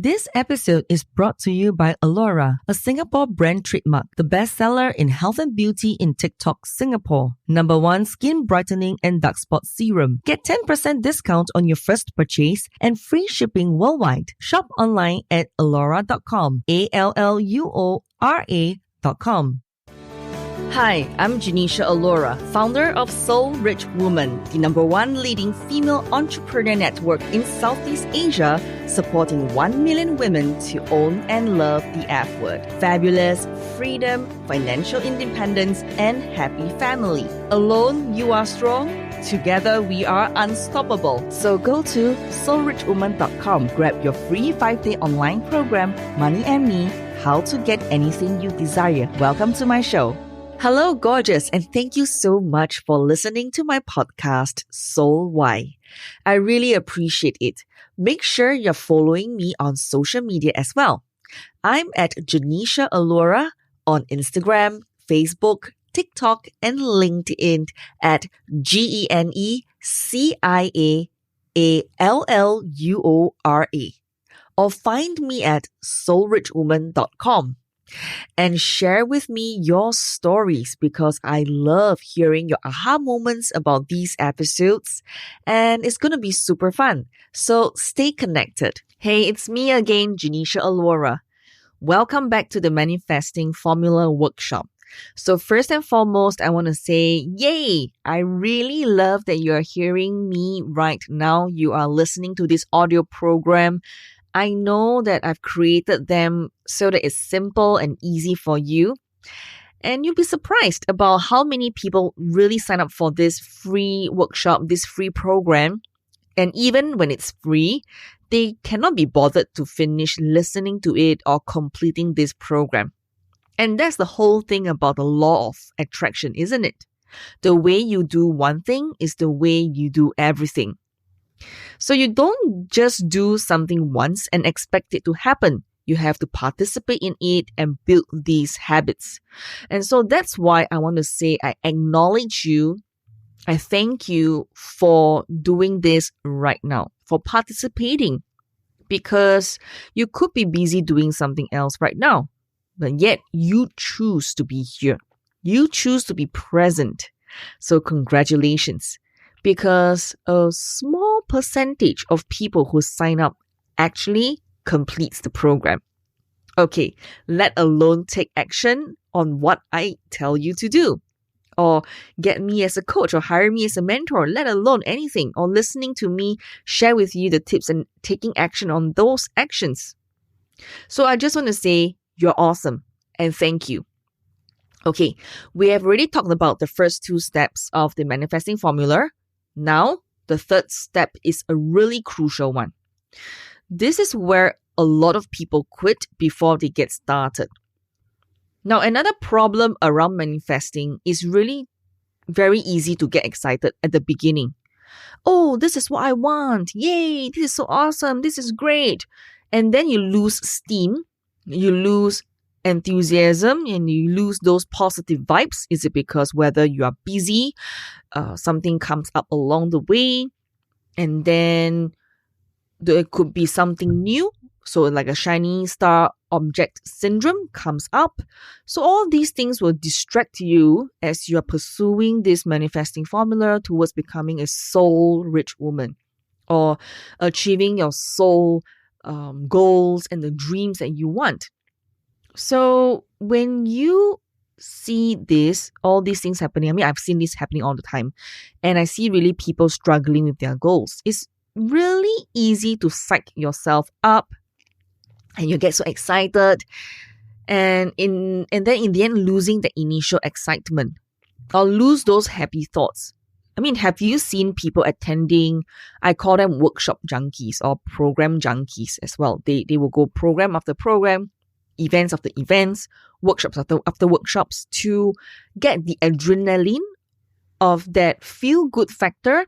This episode is brought to you by Alora, a Singapore brand trademark, the bestseller in health and beauty in TikTok, Singapore. #1 skin brightening and dark spot serum. Get 10% discount on your first purchase and free shipping worldwide. Shop online at alora.com, ALLUORA.com. Hi, I'm Janisha Alora, founder of Soul Rich Woman, the #1 leading female entrepreneur network in Southeast Asia, supporting 1 million women to own and love the F word. Fabulous, freedom, financial independence, and happy family. Alone, you are strong. Together, we are unstoppable. So go to soulrichwoman.com, grab your free 5-day online program, Money and Me, How to Get Anything You Desire. Welcome to my show. Hello, gorgeous, and thank you so much for listening to my podcast, Soul Why. I really appreciate it. Make sure you're following me on social media as well. I'm at Janisha Alora on Instagram, Facebook, TikTok, and LinkedIn at GENECIAALLUORA. Or find me at soulrichwoman.com. And share with me your stories because I love hearing your aha moments about these episodes and it's going to be super fun. So stay connected. Hey, it's me again, Janisha Alora. Welcome back to the Manifesting Formula Workshop. So first and foremost, I want to say, yay! I really love that you are hearing me right now. You are listening to this audio program. I know that I've created them so that it's simple and easy for you. And you'll be surprised about how many people really sign up for this free workshop, this free program. And even when it's free, they cannot be bothered to finish listening to it or completing this program. And that's the whole thing about the law of attraction, isn't it? The way you do one thing is the way you do everything. So you don't just do something once and expect it to happen. You have to participate in it and build these habits. And so that's why I want to say I acknowledge you. I thank you for doing this right now, for participating, because you could be busy doing something else right now, but yet you choose to be here. You choose to be present. So congratulations. Because a small percentage of people who sign up actually completes the program. Okay, let alone take action on what I tell you to do. Or get me as a coach or hire me as a mentor, let alone anything. Or listening to me share with you the tips and taking action on those actions. So I just want to say you're awesome and thank you. Okay, we have already talked about the first 2 steps of the manifesting formula. Now, the third step is a really crucial one. This is where a lot of people quit before they get started. Now, another problem around manifesting is really very easy to get excited at the beginning. Oh, this is what I want. Yay, this is so awesome. This is great. And then you lose steam. You lose enthusiasm and you lose those positive vibes. Is it because whether you are busy, something comes up along the way, and then there could be something new, so like a shiny star object syndrome comes up. So all these things will distract you as you are pursuing this manifesting formula towards becoming a soul rich woman or achieving your soul goals and the dreams that you want. So when you see all these things happening, I mean, I've seen this happening all the time, and I see really people struggling with their goals. It's really easy to psych yourself up and you get so excited and then in the end losing the initial excitement or lose those happy thoughts. I mean, have you seen people attending, I call them workshop junkies or program junkies as well. They will go program after program, events after events, workshops after workshops to get the adrenaline of that feel-good factor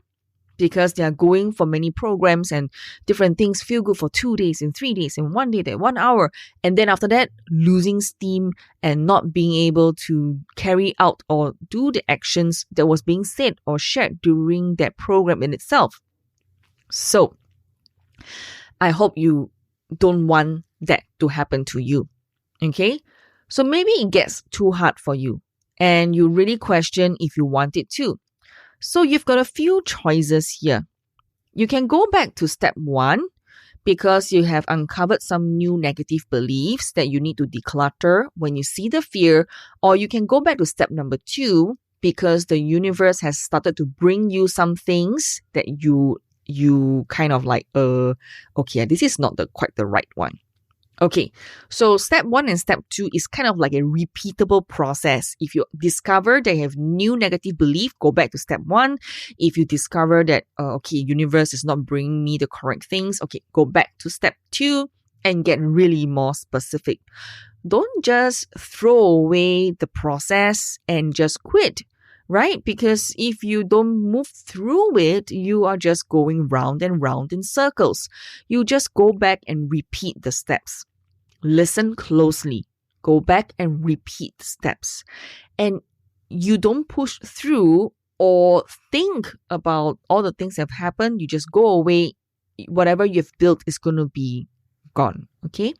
because they are going for many programs and different things feel good for 2 days and 3 days and 1 day, that 1 hour. And then after that, losing steam and not being able to carry out or do the actions that was being said or shared during that program in itself. So I hope you don't want that to happen to you. Okay? So maybe it gets too hard for you and you really question if you want it to. So you've got a few choices here. You can go back to step 1 because you have uncovered some new negative beliefs that you need to declutter when you see the fear, or you can go back to step number 2 because the universe has started to bring you some things that you kind of like, okay, this is not quite the right one. Okay, so step 1 and step 2 is kind of like a repeatable process. If you discover that you have new negative belief, go back to step 1. If you discover that, okay, universe is not bringing me the correct things, okay, go back to step 2 and get really more specific. Don't just throw away the process and just quit, right? Because if you don't move through it, you are just going round and round in circles. You just go back and repeat the steps. Listen closely. Go back and repeat the steps. And you don't push through or think about all the things that have happened. You just go away. Whatever you've built is going to be gone. Okay?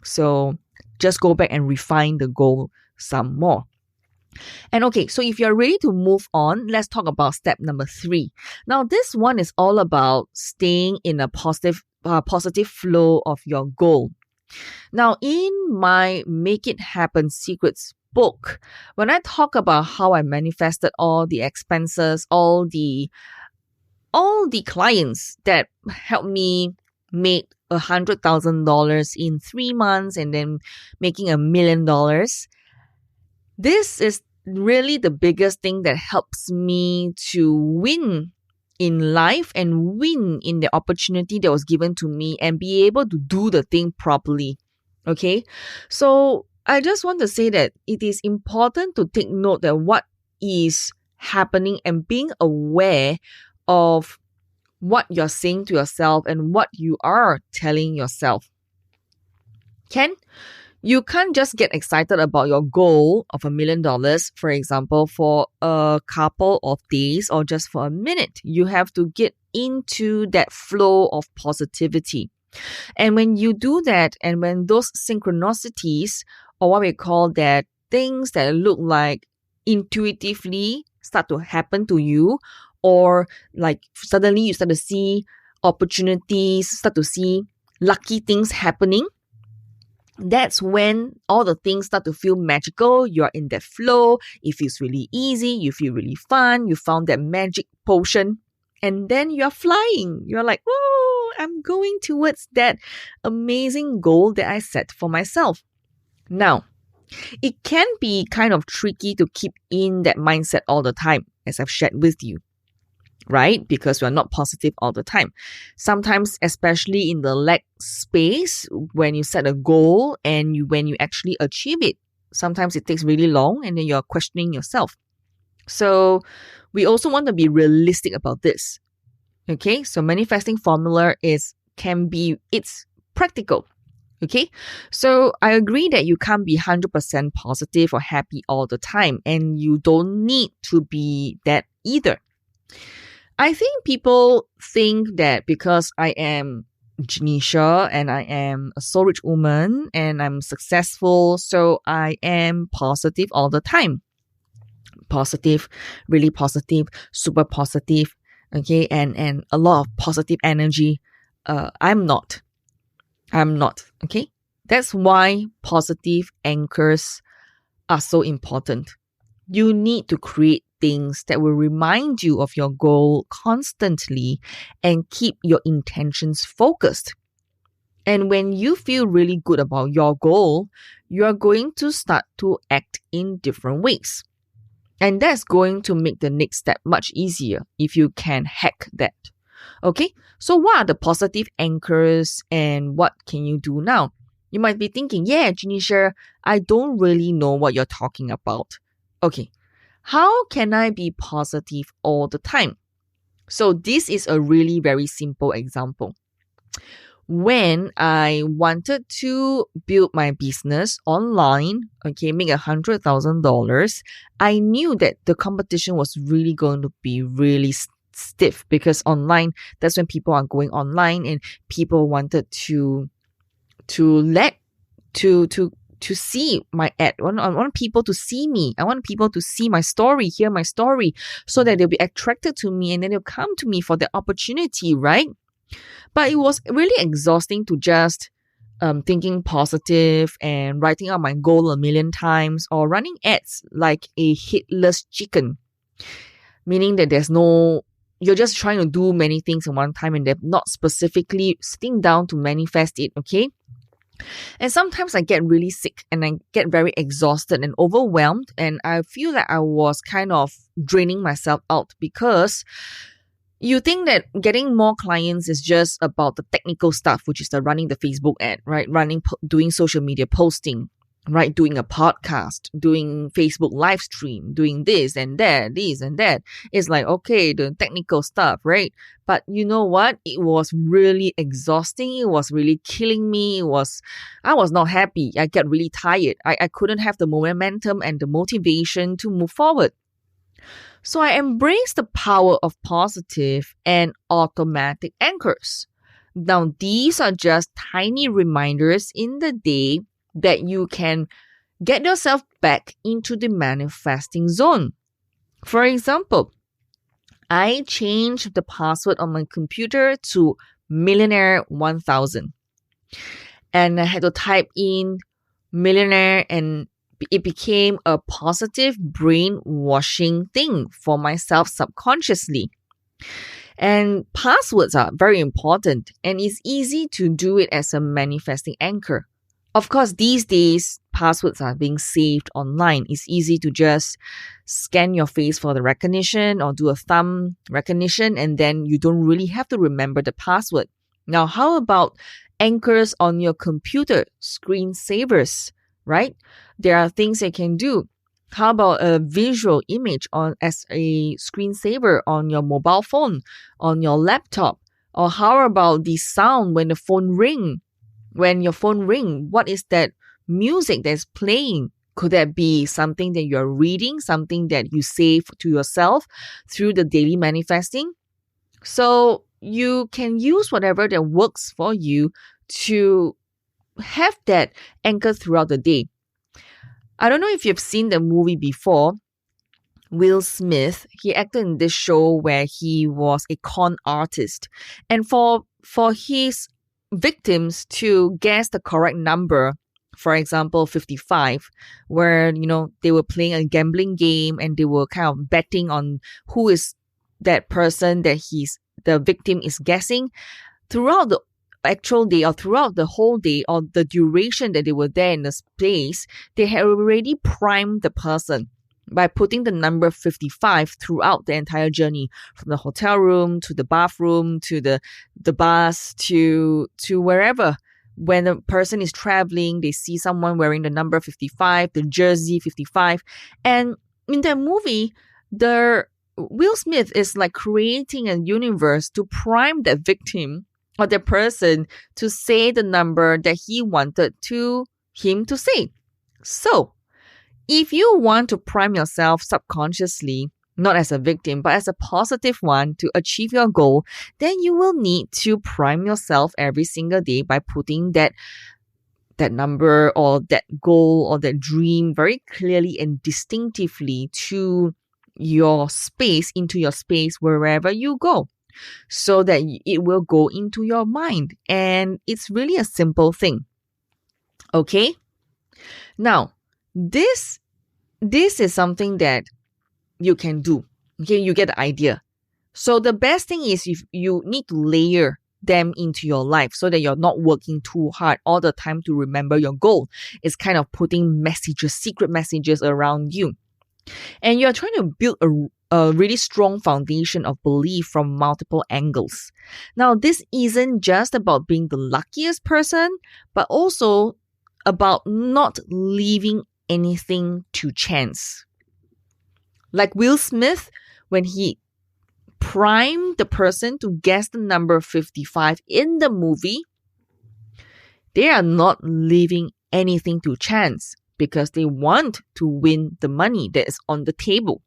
So just go back and refine the goal some more. And okay, so if you're ready to move on, let's talk about step number 3. Now, this one is all about staying in a positive flow of your goal. Now, in my Make It Happen Secrets book, when I talk about how I manifested all the expenses, all the clients that helped me make $100,000 in 3 months and then making $1 million, this is really the biggest thing that helps me to win in life and win in the opportunity that was given to me and be able to do the thing properly. Okay? So I just want to say that it is important to take note that what is happening and being aware of what you're saying to yourself and what you are telling yourself. You can't just get excited about your goal of $1 million, for example, for a couple of days or just for a minute. You have to get into that flow of positivity. And when you do that, and when those synchronicities, or what we call that, things that look like intuitively start to happen to you, or like suddenly you start to see opportunities, start to see lucky things happening, that's when all the things start to feel magical. You're in that flow. It feels really easy. You feel really fun. You found that magic potion. And then you're flying. You're like, oh, I'm going towards that amazing goal that I set for myself. Now, it can be kind of tricky to keep in that mindset all the time, as I've shared with you. Right? Because we're not positive all the time. Sometimes, especially in the lack space, when you set a goal and when you actually achieve it, sometimes it takes really long and then you're questioning yourself. So we also want to be realistic about this. Okay? So manifesting formula it's practical. Okay? So I agree that you can't be 100% positive or happy all the time, and you don't need to be that either. I think people think that because I am Janisha and I am a soul rich woman and I'm successful, so I am positive all the time. Positive, really positive, super positive, okay, and a lot of positive energy. I'm not, okay? That's why positive anchors are so important. You need to create things that will remind you of your goal constantly and keep your intentions focused. And when you feel really good about your goal, you are going to start to act in different ways. And that's going to make the next step much easier if you can hack that. Okay, so what are the positive anchors and what can you do now? You might be thinking, yeah, Janisha, I don't really know what you're talking about. Okay. How can I be positive all the time? So this is a really very simple example. When I wanted to build my business online, okay, make $100,000, I knew that the competition was really going to be really stiff because online, that's when people are going online and people wanted to to see my ad. I want people to see me. I want people to see my story, hear my story, so that they'll be attracted to me and then they'll come to me for the opportunity, right? But it was really exhausting to just thinking positive and writing out my goal a million times or running ads like a headless chicken, meaning that you're just trying to do many things at one time and they're not specifically sitting down to manifest it, okay? And sometimes I get really sick and I get very exhausted and overwhelmed, and I feel like I was kind of draining myself out because you think that getting more clients is just about the technical stuff, which is the running the Facebook ad, right? Doing social media posting, right? Doing a podcast, doing Facebook live stream, doing this and that. It's like, okay, the technical stuff, right? But you know what? It was really exhausting. It was really killing me. I was not happy. I get really tired. I couldn't have the momentum and the motivation to move forward. So I embraced the power of positive and automatic anchors. Now, these are just tiny reminders in the day that you can get yourself back into the manifesting zone. For example, I changed the password on my computer to millionaire 1000. And I had to type in millionaire and it became a positive brainwashing thing for myself subconsciously. And passwords are very important and it's easy to do it as a manifesting anchor. Of course, these days, passwords are being saved online. It's easy to just scan your face for the recognition or do a thumb recognition, and then you don't really have to remember the password. Now, how about anchors on your computer, screensavers, right? There are things you can do. How about a visual image as a screensaver on your mobile phone, on your laptop? Or how about the sound when the phone rings? When your phone rings, what is that music that's playing? Could that be something that you're reading, something that you save to yourself through the daily manifesting? So you can use whatever that works for you to have that anchor throughout the day. I don't know if you've seen the movie before. Will Smith, he acted in this show where he was a con artist. And for his victims to guess the correct number, for example 55, where they were playing a gambling game and they were kind of betting on who is that person that the victim is guessing, throughout the actual day or throughout the whole day or the duration that they were there in the space, they had already primed the person by putting the number 55 throughout the entire journey, from the hotel room to the bathroom to the bus to wherever. When a person is traveling, they see someone wearing the number 55, the jersey 55. And in that movie, Will Smith is like creating a universe to prime that victim or the person to say the number that he wanted him to say. So, if you want to prime yourself subconsciously, not as a victim, but as a positive one to achieve your goal, then you will need to prime yourself every single day by putting that number or that goal or that dream very clearly and distinctively into your space wherever you go, so that it will go into your mind. And it's really a simple thing. Okay? Now, this is something that you can do. Okay, you get the idea. So the best thing is if you need to layer them into your life so that you're not working too hard all the time to remember your goal. It's kind of putting secret messages around you. And you're trying to build a really strong foundation of belief from multiple angles. Now, this isn't just about being the luckiest person, but also about not leaving anything to chance. Like Will Smith, when he primed the person to guess the number 55 in the movie, they are not leaving anything to chance because they want to win the money that is on the table.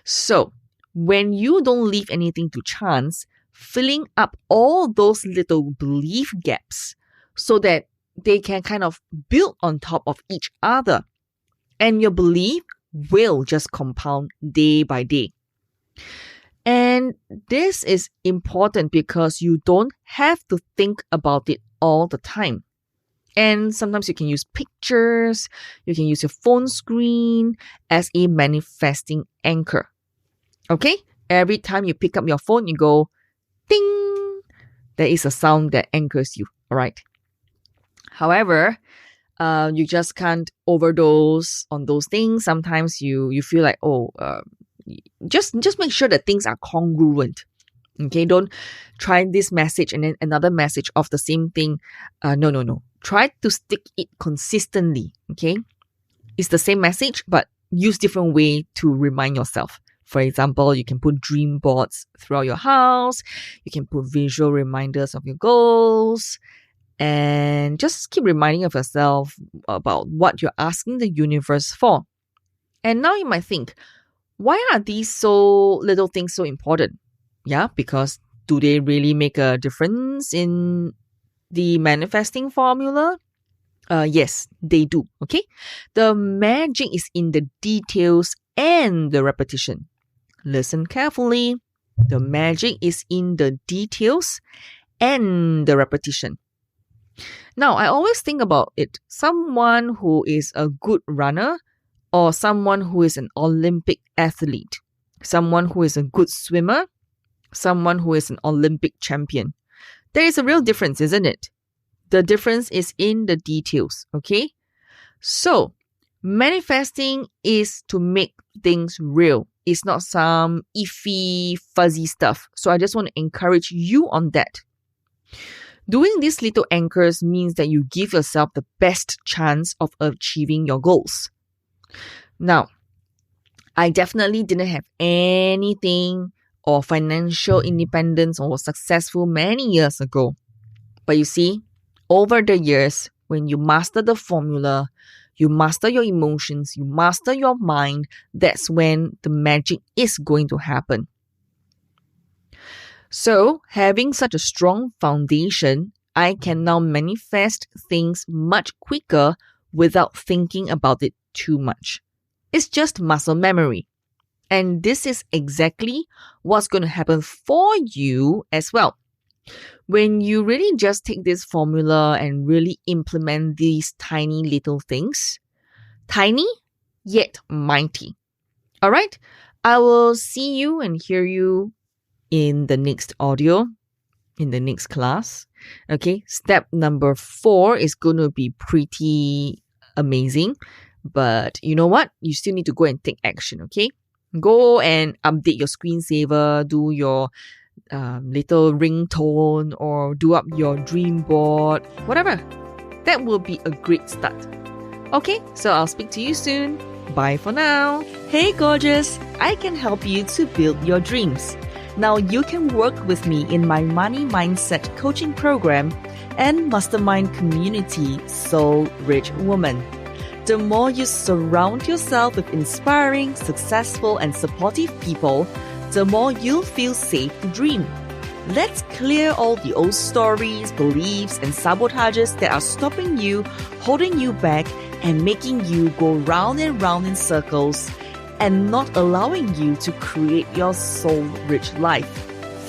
So, when you don't leave anything to chance, filling up all those little belief gaps so that they can kind of build on top of each other. And your belief will just compound day by day. And this is important because you don't have to think about it all the time. And sometimes you can use pictures, you can use your phone screen as a manifesting anchor. Okay? Every time you pick up your phone, you go, ding! There is a sound that anchors you, all right? However, you just can't overdose on those things. Sometimes you feel like, just make sure that things are congruent. Okay, don't try this message and then another message of the same thing. No. Try to stick it consistently. Okay, it's the same message, but use different way to remind yourself. For example, you can put dream boards throughout your house. You can put visual reminders of your goals. And just keep reminding of yourself about what you're asking the universe for. And now you might think, why are these little things so important? Yeah, because do they really make a difference in the manifesting formula? Yes, they do. Okay, the magic is in the details and the repetition. Listen carefully. The magic is in the details and the repetition. Now, I always think about it. Someone who is a good runner or someone who is an Olympic athlete, someone who is a good swimmer, someone who is an Olympic champion. There is a real difference, isn't it? The difference is in the details, okay? So, manifesting is to make things real. It's not some iffy, fuzzy stuff. So I just want to encourage you on that. Doing these little anchors means that you give yourself the best chance of achieving your goals. Now, I definitely didn't have anything or financial independence or was successful many years ago. But you see, over the years, when you master the formula, you master your emotions, you master your mind, that's when the magic is going to happen. So, having such a strong foundation, I can now manifest things much quicker without thinking about it too much. It's just muscle memory. And this is exactly what's going to happen for you as well. When you really just take this formula and really implement these tiny little things, tiny yet mighty. All right? I will see you and hear you in the next audio, in the next class. Okay, step number 4 is going to be pretty amazing. But you know what? You still need to go and take action, okay? Go and update your screensaver, do your little ringtone, or do up your dream board, whatever. That will be a great start. Okay, so I'll speak to you soon. Bye for now. Hey gorgeous, I can help you to build your dreams. Now you can work with me in my money mindset coaching program and mastermind community, Soul Rich Woman. The more you surround yourself with inspiring, successful, and supportive people, the more you'll feel safe to dream. Let's clear all the old stories, beliefs, and sabotages that are stopping you, holding you back, and making you go round and round in circles, and not allowing you to create your soul-rich life.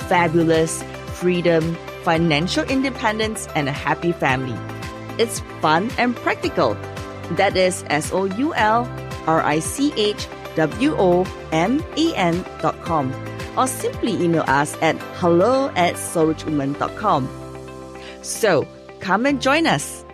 Fabulous, freedom, financial independence, and a happy family. It's fun and practical. That is SOULRICHWOMAN.com, or simply email us at hello@soulrichwoman.com. So, come and join us.